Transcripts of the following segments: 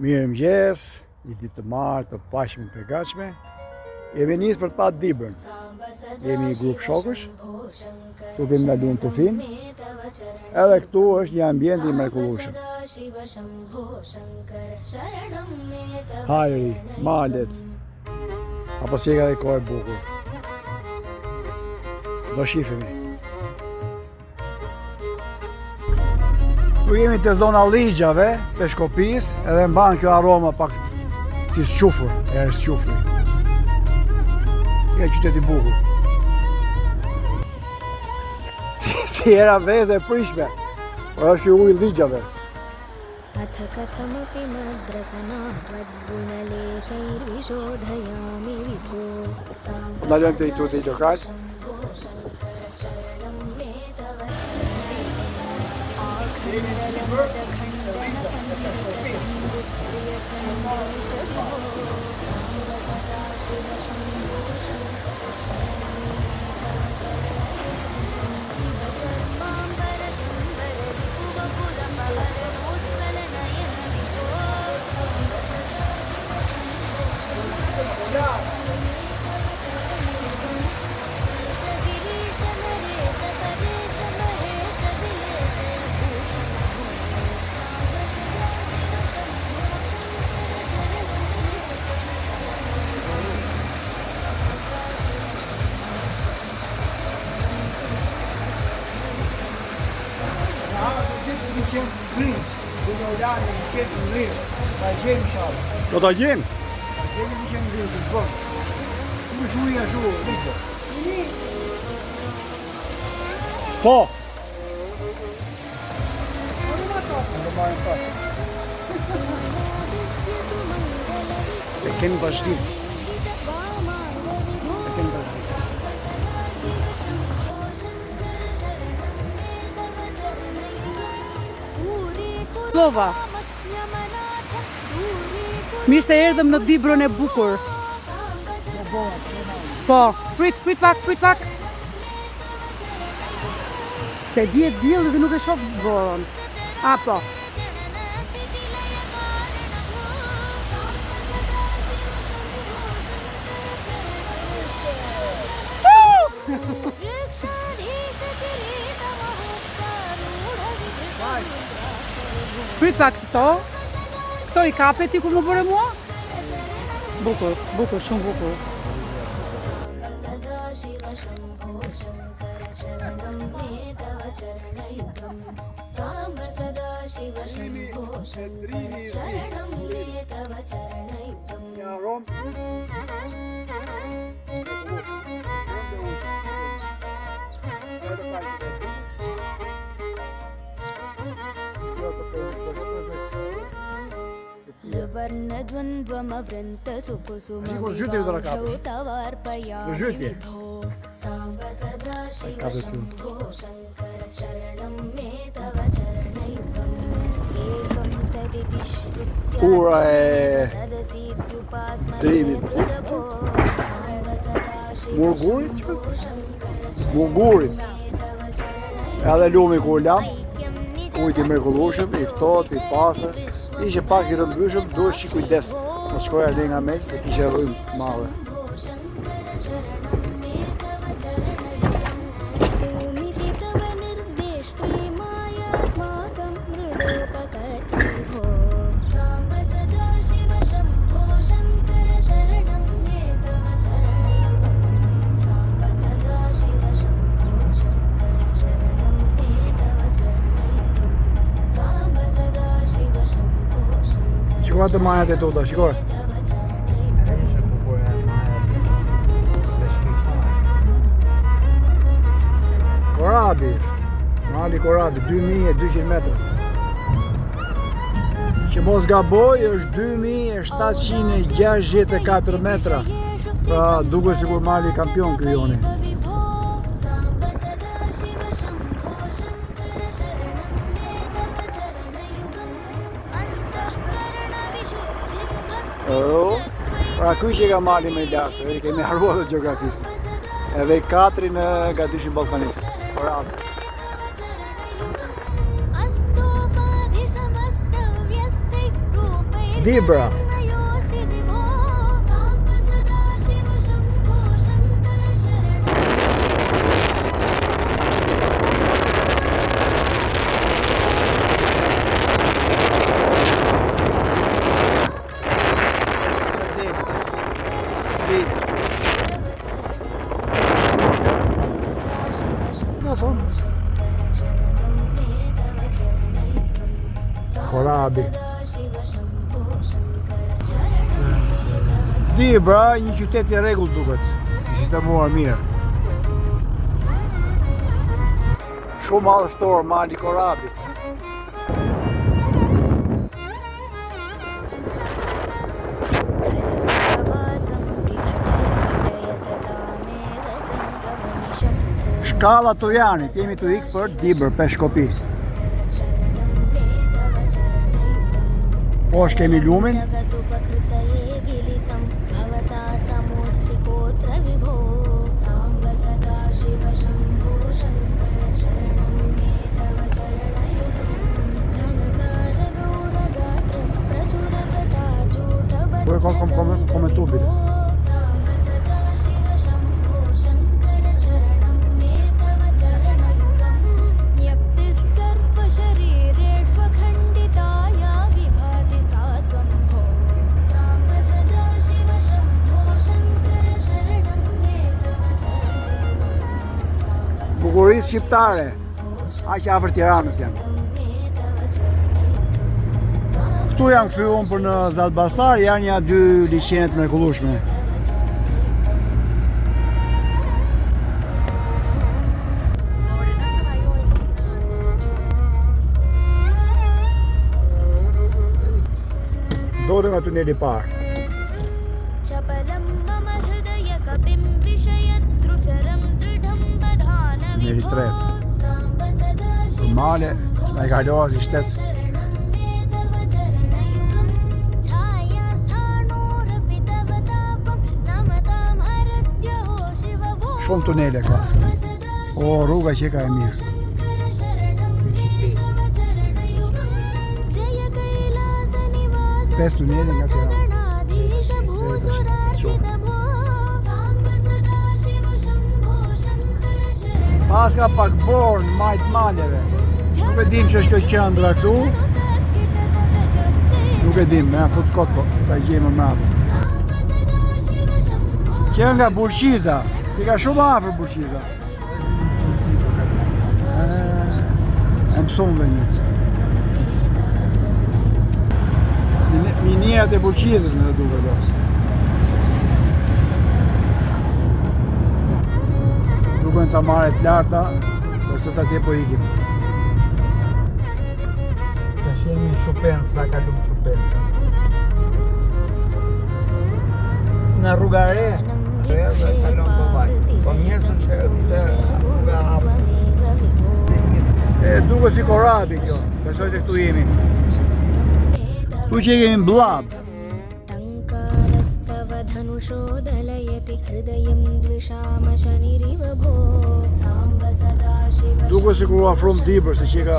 Mirëmëngjes, një ditë të martë, të paqshme të gatshme. Jemi nisë për të pa Dibrën. Jemi një grup shokësh, ku kemi ndaluar të fin. Edhe këtu është një ambient i mrekullueshëm. Hajri, malet, apo si e ka dhe kohë e bukur. Do shifemi. Tu jemi të zona ligjave, të Shkopis, edhe mban kjo aroma pak si squfur, erë squfri. Kjo e qyteti bukur. Si era veze e prishme, por është kjo ujë ligjave. Ndalojmë të i tuti i lokal. Do ta gjejmë? Po. E kemi vazhdim. Lova. Mirë se erdhëm në Dibrën e bukur. Po, prit pak. Se dihet dielli dhe nuk e shoh borën. A po. Prit pak këto i kape ti kur më bëre mua? Bukur, shumë bukur. Zhytje. Ura e drimit. Murgurit. Edhe lumi kur lam, ujt i mrekullueshëm, i ftohtë, i pastër, ishte pak i rëmbyeshëm, duhet shi kujdes. Mos shkoja deri nga mes se kishte rrymë të madhe. Shikoj të majat e tota, shikoj. Korabi, mali Korabi, 2200 metra. Që mos gaboj është 2764 metra. Pra duke sigur mali kampion ky joni. Pra kuj që ka mali me lasë, edhe kemi harruar dhe geografisë. Edhe 4 në Gadishin Ballkanit. Korabi. Dibra. Korabi. Dibra, një qytet i rregull duket, i sistemuar mirë. Shumë madhështor mali Korabi. Shkalla Tojani, kemi të ikë për Dibër, Peshkopi. Poshtë kemi lumin. Po e komentu bile. Bukurisë shqiptare, aq afër Tiranës janë. Këtu jam kthyer unë për në Zlatbasar, janë ja dy liçenet mrekullueshme. Dodëm nga tuneli i parë. Njeri tret. Male, s'na i kalohet i shtet. Shumë tunele ka. O, rruga që ka e mirë. Pesë tunele nga Tirana. Pas ka pak borë në majtë maleve. Nuk e dim që është kjo qëndra këtu. Nuk e dim, me a fut kotë po, ta gjemë mrapë. Kjo nga Burqiza, i ka shumë afër Burqiza. E mëson dhe një. Minirat e Burqizës me dhe duke do. Duken ca mare të larta, dhe sot atje po ikim. Ka shemi në Shupenca, sa kalum Shupenca. Në rruga re dhe kalon Bollaj. Po mjesën që të rruga hapë. Duke si Korabi kjo, besoj se këtu jemi. Tu që kemi Blab. Duke si kur afrom Dibër, se që ka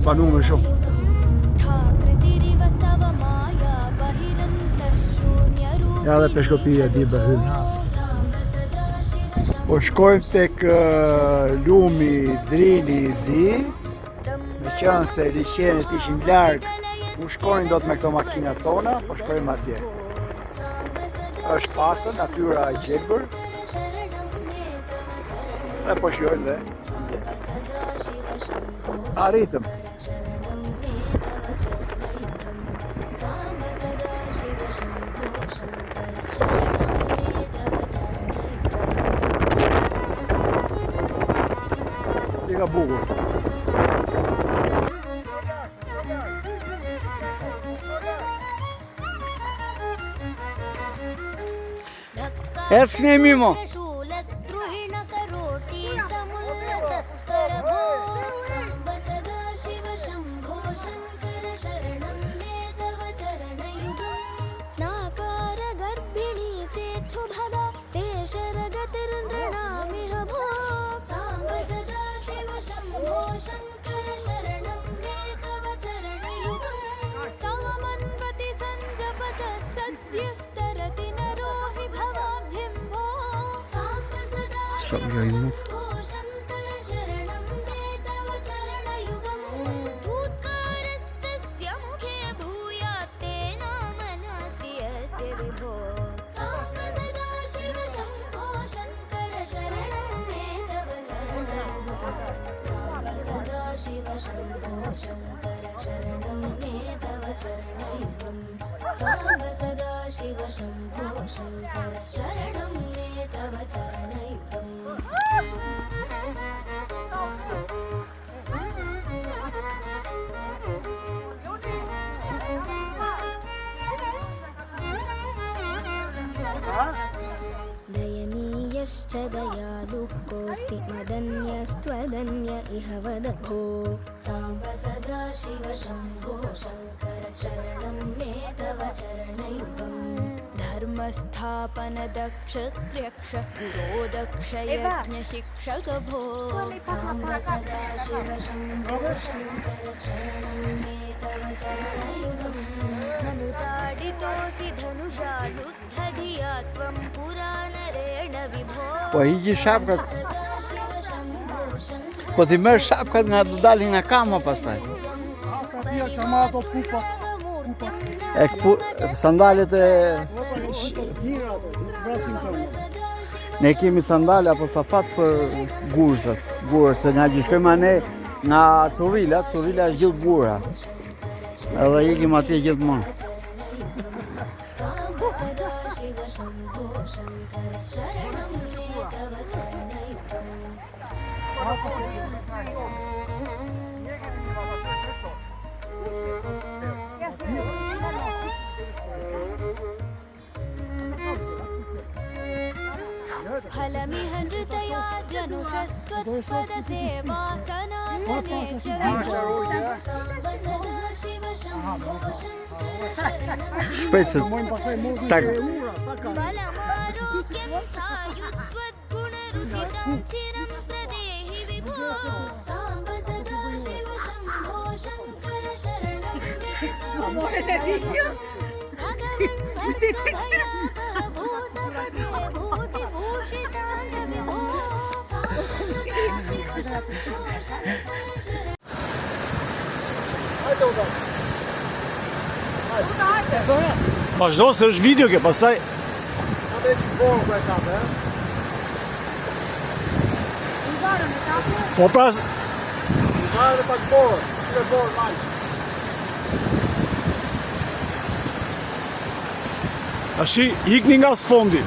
banu me shumë. Ja dhe Peshkopia Dibër hymë. Po shkojmë tek lumi Drili i Zi, me qënë se liçenet ishim largë, u shkojnë do të me këto makinat tona, po shkojmë atje. Është pasën, natyra e gjelbër, dhe po shjojnë dhe arritëm. Ti ka bukur. Ecë ne mimo. Shankar शरणं मे तव चरणयुगं तव Shoqja i mut. Shiv शम्भो शङ्कर शरणं मे तव चरणयुगं साम्ब सदा शिव शम्भो शङ्कर शरणं मे तव चरणयुगम् दयनीयश्च दयालुः कोऽस्ति मदन्यस्त्वदन्य इह वद भो साम्ब सदा शिव शम्भो शङ्कर शरणं मे तव चरणयुगम् धर्मस्थापनदक्षत्र्यक्ष गुरोदक्षयज्ञशिक्षक भो साम्ब सदा शिव शम्भो शङ्कर शरणं मे तव चरणयुगम् ननुताडितोऽसि धनुषालुद्धधिया त्वं पुरानरेण विभो Po hiqi shapkat. Po ti merr shapkat nga do dalin nga kama pastaj. E sandalet e ne kemi sandale apo safat për gurësat. Gurë, se nga gjishkojmë ne nga Currila është gjithë gura. Edhe ikim atje gjithmonë. फलमिह नृतया जनुषस्त्वत्पदसेवा सनातनेश साम्ब सदा शिव शम्भो शङ्कर शरणं Shpejt tak बलमारोग्यं चायुस्त्वद्गुणरुचितं चिरं प्रदेहि विभो साम्ब सदा शिव शम्भो शङ्कर शरणं भगवन्भक्तभयापहभूतपते भूतिभूषिताय विभो साम्ब सदा शिव शम्भो शङ्कर शरणं Vazhdo se është video ke pasaj. Po pra. Ashi ikni nga sfondi.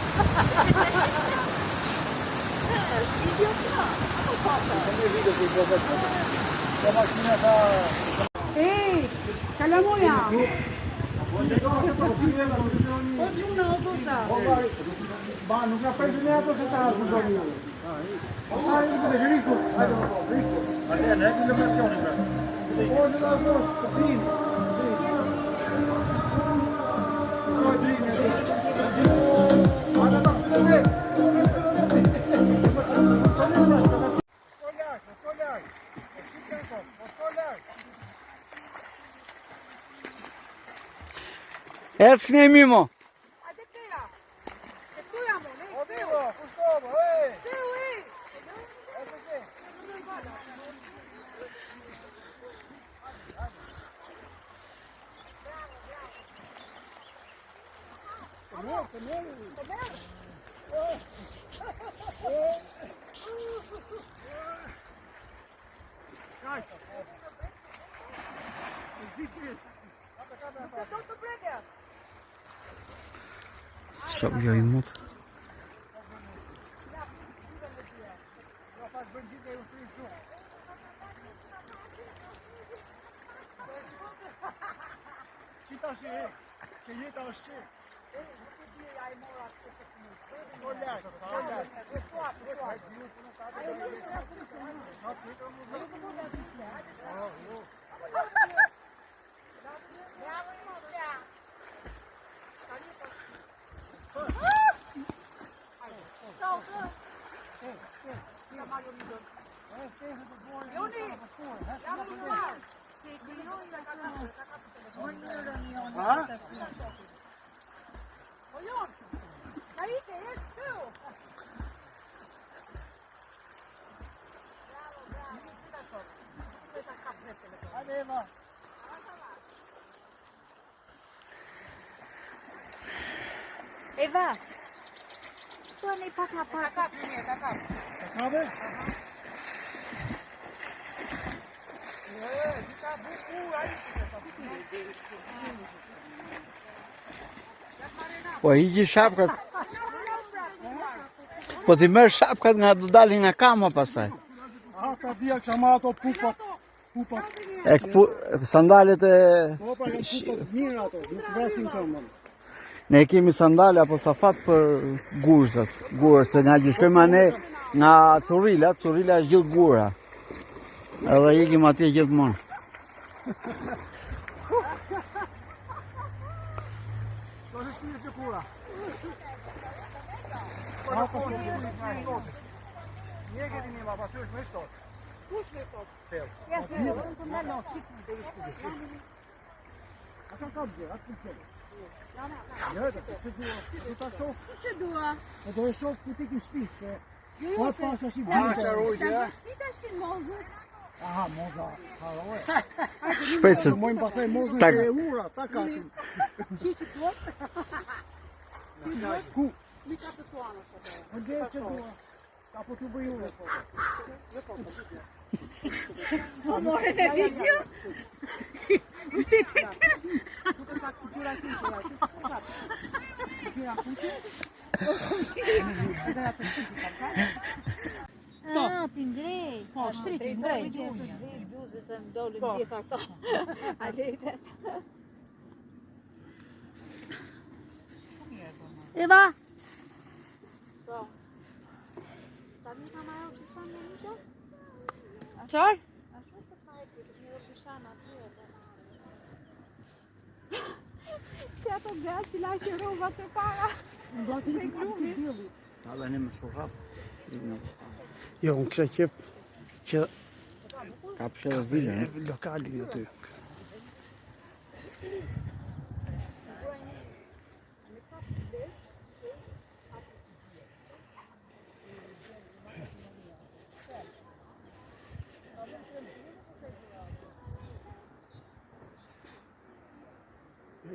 Ej, kalamoja. O gjuna o doca. Ba, nuk nga prejtë një ato se ta në do një. A i këtë Riku. Riku. A ne e këtë lokacionin, bra. O në da zdosh, të drinë. Ec këne mimo. Hajde këja. Se këja mo, ne? O vivo, kushtovo, ej. Këju, ej. Shoqja i mut. Qita shi e, që jeta është që. Eva, tu ne pak apa? Po hiqi shapkat. Po ti merr shapkat nga do dalin nga kama pastaj. Ka dia që ma ato pupat. Sandalet e Po pra, pupat mirë ato, nuk vrasin këmbën. ne kemi sandale apo safat për gurzat. Gurë, se nga që shkojmë ne nga Currila është gjithë gura. Edhe ikim atje gjithmonë. Ce dua? Do e shoh ku ti ke shtëpi, se Po pasha shi Shtita shi Mozës. Aha, moza. Shpejt se Mojmë pasaj mozën Tak. e ura, ta katin. Ku? Mi ka të tuana sot. Ndje që dua. Apo t'u bëj ura. Po more me video? Ah, ti ngrej. Po, shtriqi, ndrej. Gjuzë se më dolën gjitha këto. Alejte. Eva. Çfarë? Se ato gratë që lashe rrobat e para. Me glumi. Alla ne më shurrap. Jo, unë kisha qef që Kapshe dhe vilën. lokalin aty.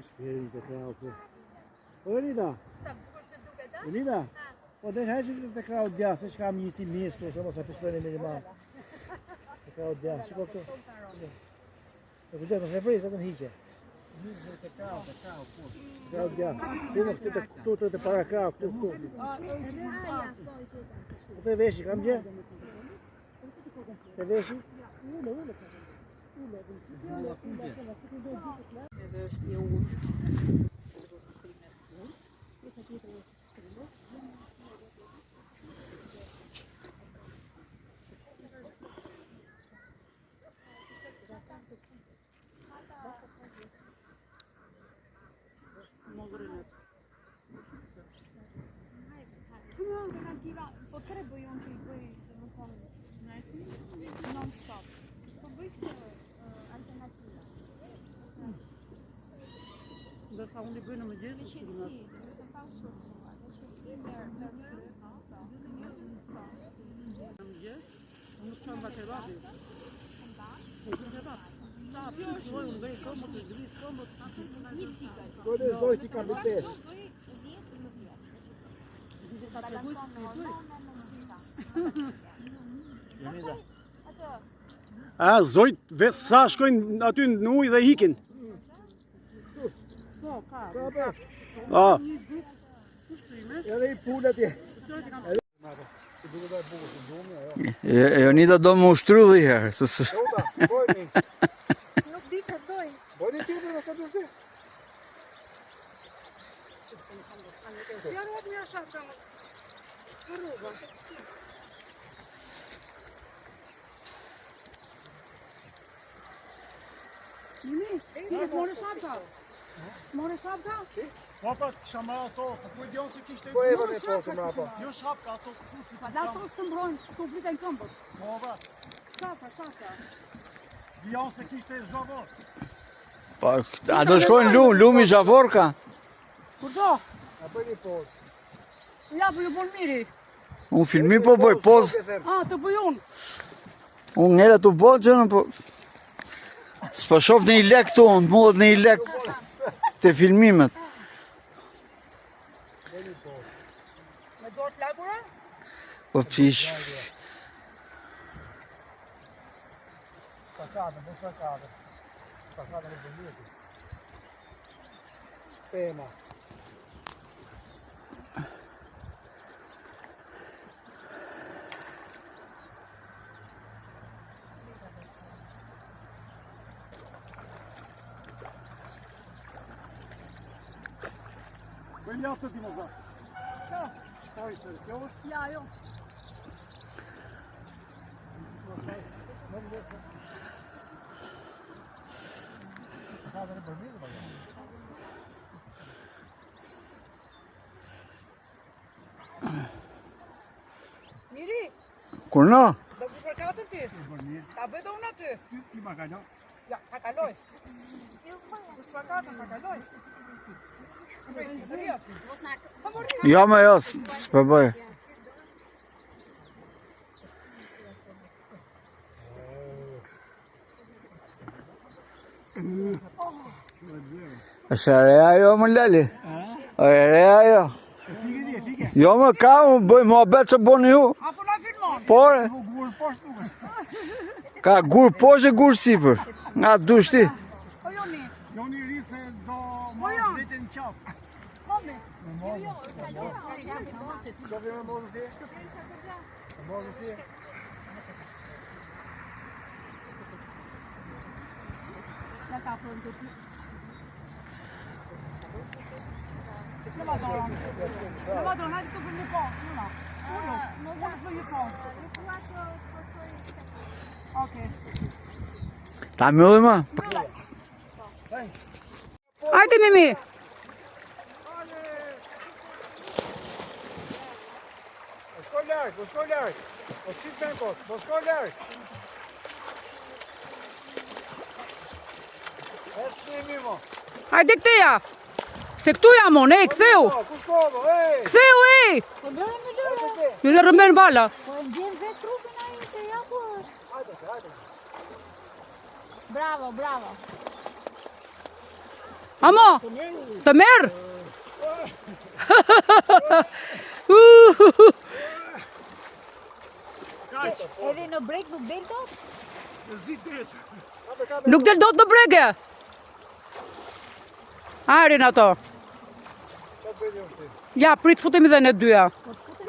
Speri të krau po. Po Elida? Sa bukur që duket, a? Elida? Po dhe haqë të krau djasë, që kam një ci mjesto, që mos e pështëni minimal. Të krau djasë, shiko këtu. E kujtet, mos e vrit, vetëm hiqe. Të krau, po. Krau djasë. Këtu të para krau, këtu. Po të veshi, kam gjë? Të veshi? Po trebuie unë që I bëj, domethënë, non-stop. Po bëj këtë alternativë. Ndërsa unë I bëj në mëngjes, Me qetësi, domethënë pa ushqim. Me qetësi merr në mëngjes, unë nuk çon bakerapi. Se do të bap. Sa filloj unë bëj këmbët, të zgris këmbët, një cikël. Po dhe zoj ti ka bëtesh. Bëj 10-11. sa të bëj si bëj. A, zojt, sa shkojnë aty në ujë dhe hikin? Po, ka. A, Ushtrimesh, edhe I punë atje. Jonida do më ushtry dhe herë. Jota, bojni. Nuk di çfarë bëj. Bojni tjetër nëse të shti. si arruat një shaka. Arruva. Mimi, ti do të morësh shapka? Morësh shapka? Papa, kisha marrë ato, po ku e dion se kishte... Po e vënë posë më apo. Jo shapka, ato kuci. Pa da ato së të mbrojnë, këtu fliten këmbët. Mova, Shaka. dion se kishte zhavor. Po, a do shkojnë lumi zhavor ka? Kur do? A bëni pozë. Ja, po ju bon miri. Unë filmi po bëj poz. Ah, të bëj unë. Unë njëre të bëj gjënë, po... S'po shof në i lek këtu, në mullet në i lek të filmimet. Me dorë të lagura? Po pish. Sacata, po sacata. Sacata në bëlljetë. Tema. Bëjmë jatë të ti më zatë. Shkaj se kjo është? Ja, jo. Miri, Kur në? do të përkatën ti? Ta bëj do unë aty. Ti ma kalon. Ja, ta kaloj. Po s'përkatën, ta kaloj. Jo me jo, s'po bëj. është e reja jo më lali? E reja jo? Jo më ka, më bëj më abet që boni ju. Apo na filmon? Por, Gurë poshtë nuk. ka gur poshtë e gur sipër. Nga dush ti. Po joni. Joni ri se do Po marrë jo. vetën në qafë. Komi. Shofi me mozë si? Mozë si? Ja ka afro në të Në madron. Në madron, hajde të bëjmë një pas, nëna. Unë të bëjmë një pas. Okej. Ta mjolli më? Hajde, Mimi. Po shko larg, po shko larg. Po shqit me kot, po shko larg. E s'kemi mo. Hajde këteja. Se këtu jam unë, ktheu. Ku shko mo, ej. Ktheu, Po lëre me lëre. Ju le rëmben vala. Po e ndjen vetë trupin ai se ja ku është. Hajde. Bravo, bravo. Amo, të merë? Edhe në brek nuk del dot? Zi det. Nuk del dot në brege. Arin ato. Sa bëni ushtim? Ja, prit futemi dhe ne dyja.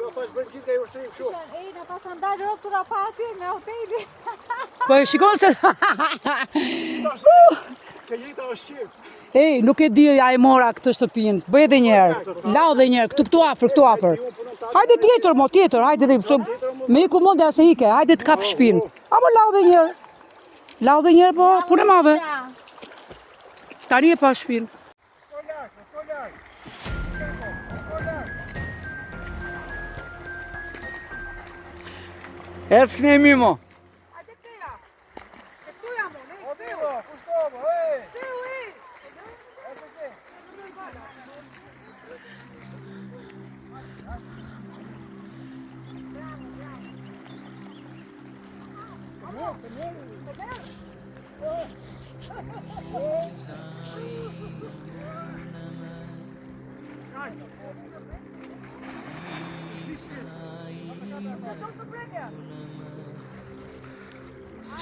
Jo, thash bën gjithë ai ushtim kështu. Ej, na pasan dalë rrotura pati me hoteli. Po e shikon se... Që jeta është qip. Ej, nuk e di ja e mora këtë shtëpinë. Bëj edhe një herë. Lau edhe një herë, këtu afër. Hajde tjetër, tjetër, hajde dhe pëse... Me iku monde ase ike, hajde të kap shpinë. Apo lau edhe një herë. Lau edhe një herë, po, punë e madhe. Tani e pa shpinë. Shko larg. Ec këne mi mo. Hajde këteja. Se këtu jam unë, Ku shko mo, ej.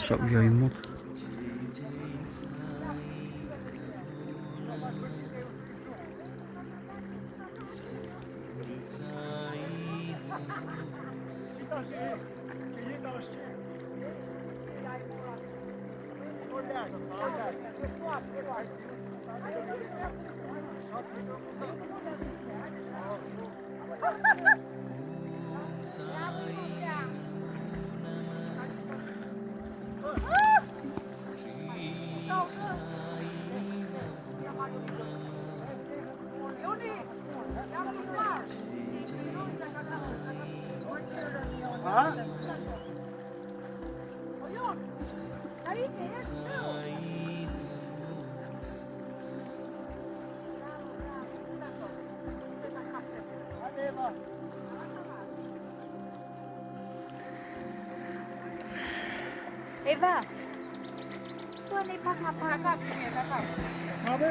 Shok jo i mut. Eva. Po duhen i pak ma pak. Ka kap.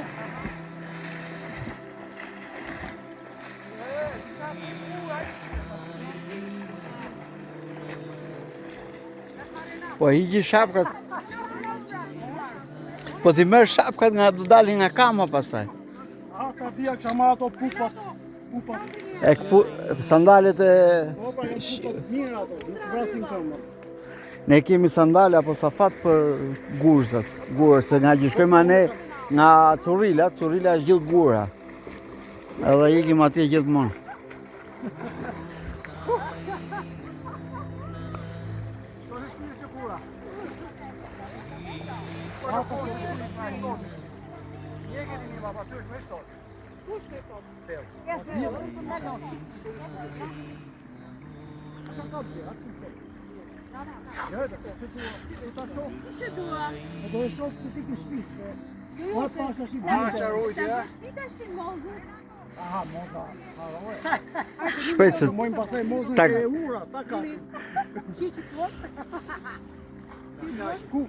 Po hiqi shapkat. Po ti merr shapkat nga do dalin nga kama pastaj. A, ka dhja kësha ma ato pupat. E sandalet e Opa, janë pupat mirë ato, nuk vrasin këmbë. ne kemi sandale apo safat për gurzat. Gurë, se nga që shkojmë ne nga Currila është gjithë gura. Edhe ikim atje gjithmonë. Shpejt se Mojnë pasaj mozën Tak. e ura, ta ka. Ku?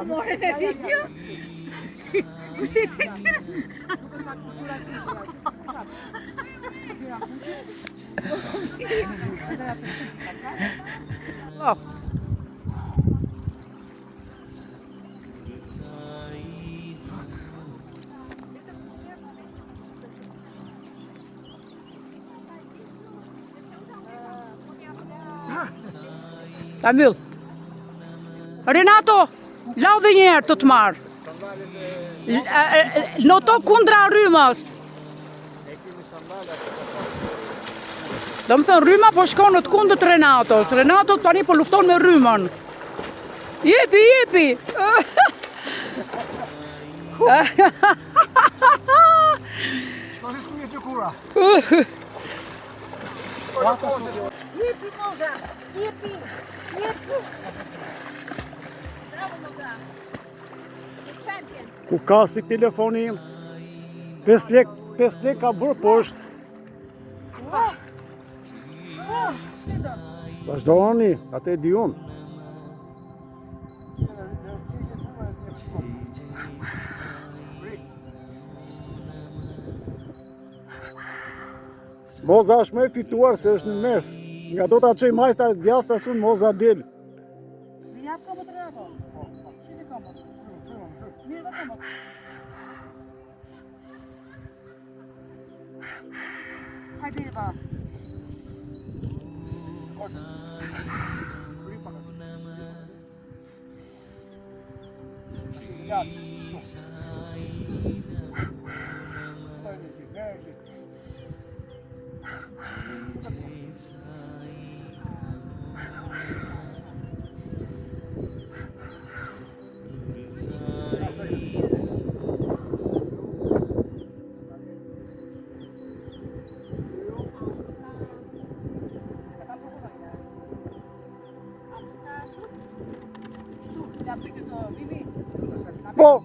More me video? Oh. Ta mbyll. Renato, lau dhe njerë të marë. Në to kundra rrymës. Do më thënë, rryma po shkon në të kundët Renatos. Renato tani po lufton me rrymën. Jepi, jepi! Jepi moza, jepi, jepi. Bravo moza. Champion. Ku ka si telefoni im, 5 lek ka bërë poshtë. Vazhdoni, atë e di unë. Moza është më e fituar se është në mes. Nga do ta çoj majsta djathtë tasun moza del. Ja komot Renato. Shini komot. Mirë dhe komot. Hajde Eva. Po,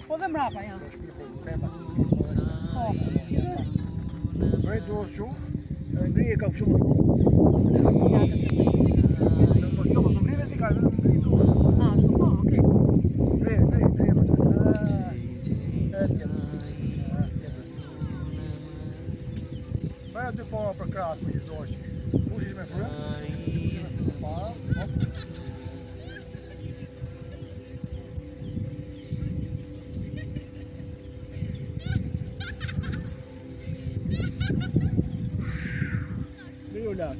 Po dhe mrapa janë. Po, Bëj dorë shumë, ngrije kam shumë. ja të se. Jo, mos ngri vertikal, vetëm ngri dorë. Ah, shumë, po, okej. Ngri. Bëja dy para për krahas për gjithësohesh. Pushish me frymë. Para, hop. Leola.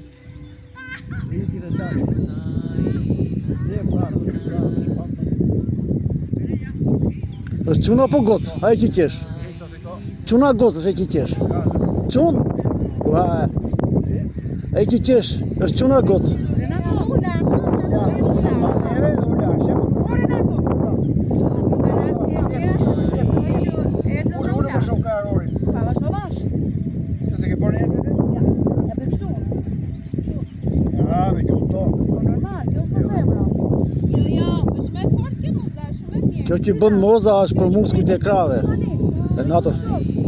Riti dhe ta. Është çuna po goc, haj që qesh. Çuna gocë është e qiqesh. Çun? Ua. E qiqesh, është çuna gocë. Eve, ula, shef. Ule më shumë karorin. Se se ke bërë njerëzit e? Ja, me këto. është me fort kjo mos da, shumë e mirë. Kjo që bën moza është për muskujt e krave. E nato,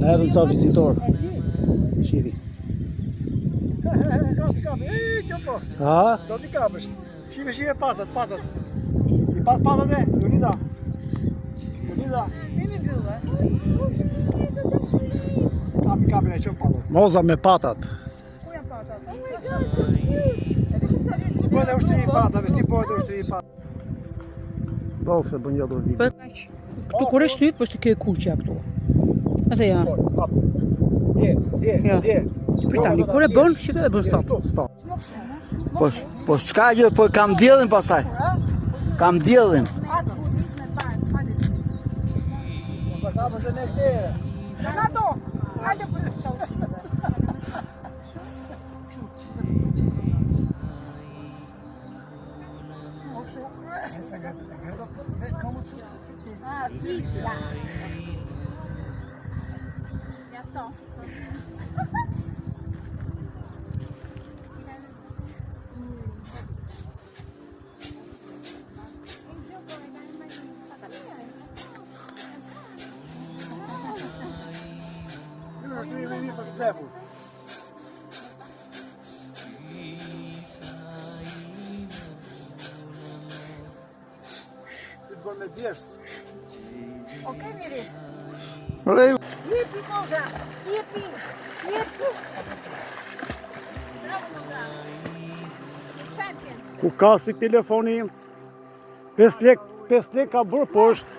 na erdhën ca vizitor. Shivi. Kapi, kjo po. Ha? Do t'i kapësh. Shive patat. I patat e, Jonida. Kapi e qëmë patat. Moza me patat. Si po edhe ushtri i patave, Po se bën ja do vit. Këtu kur e shtyp është ke kuqja këtu. Atë ja. Ja. Pritani, kur e bën, që të e bën stop. Stop. Po s'ka gjë, po kam diellin pasaj. Kam diellin. Okej, Miri. Rej, Jepi, moza. Jepi. Bravo, moza. Champion. Ku ka si telefoni im? 5 lek ka bërë poshtë.